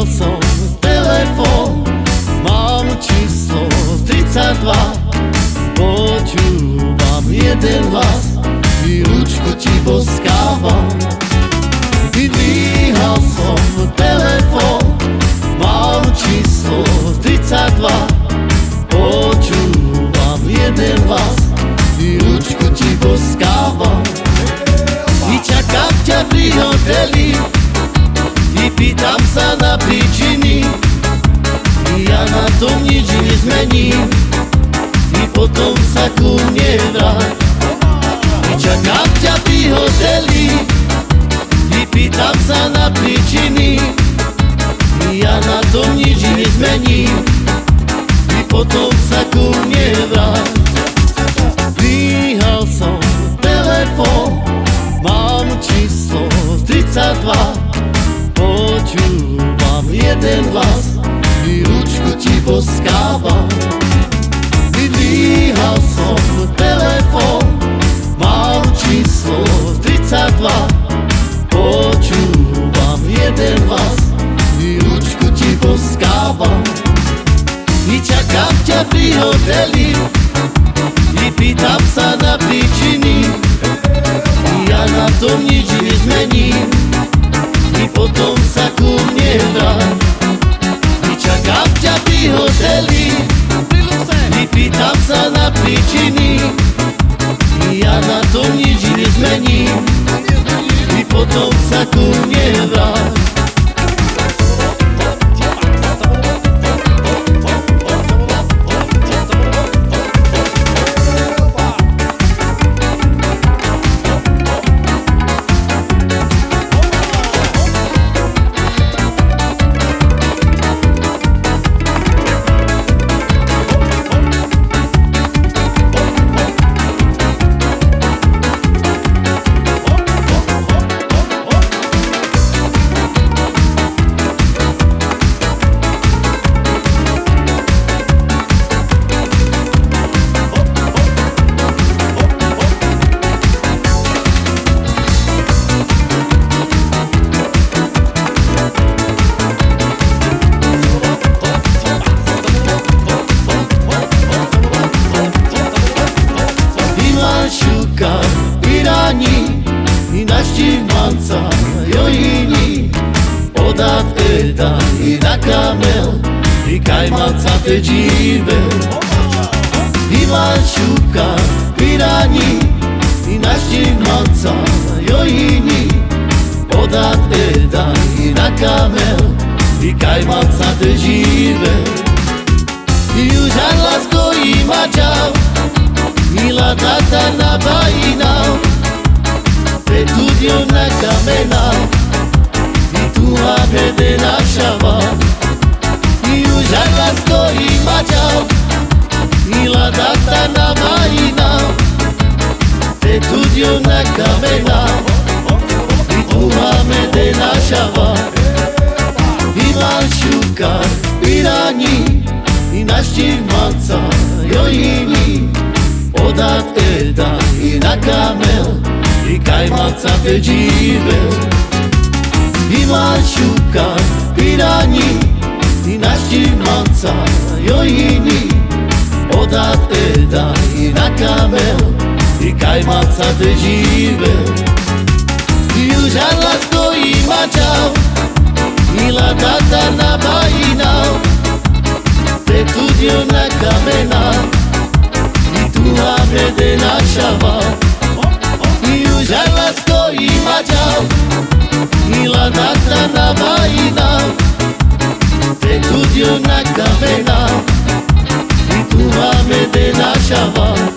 Zdvíhal som telefón, mám číslo 32. Počúvam jeden hlas, výručku ti boskávam. Zdvíhal som telefón, mám číslo 32. Počúvam jeden hlas, výručku ti boskávam. I čakám ťa pri hoteli, i pýtam sa na príčiny, ja na tom nič nezmením, i potom sa ku mne vráť. I čakám ťa pri hoteli, i pýtam sa na príčiny, ja na tom nič nezmením, i potom sa ku mne vráť. Zdvíhal som telefón, mám číslo 32. Počúvam jeden hlas, výručku ti boskávam. Zdvíhal som telefón, mám číslo 32. Počúvam jeden hlas, výručku ti boskávam. I čakám ťa pri hoteli, i pýtam sa na príčiny, ja na tom nič nezmením, i potom sa ku mne vráť. I čakám ťa pri hoteli, i pýtam sa na príčiny, ja na tom nič nezmením, i potom sa ku mne vráť. I naštímanca jojini, odat elda i na kamel, i kajmaca te džive. Ivan šuka pirani, i naštímanca jojini, odat elda i na kamel, i kajmaca te džive. I užan lasko i mačav, i latata na bajinav, Studio na kamena, i tu avede naša van. I užarla stoji mačal, i ladata na majina. Studio na kamena, i tu avede naša van. Ivan šukar pirani, i naštímanca jojini, odat elda i na kamel, i kajmaca te džive. Ivan šukar pirani, i naštímanca jojini, odat elda i na kamel, i kajmaca te džive. I užarla stoji mačav, i ladata na bajinav, Studio na kamena, i tu avede naša van. I užarla stoji mačav, i ladata na bajinav, Studio na kamena, i tu avede naša van.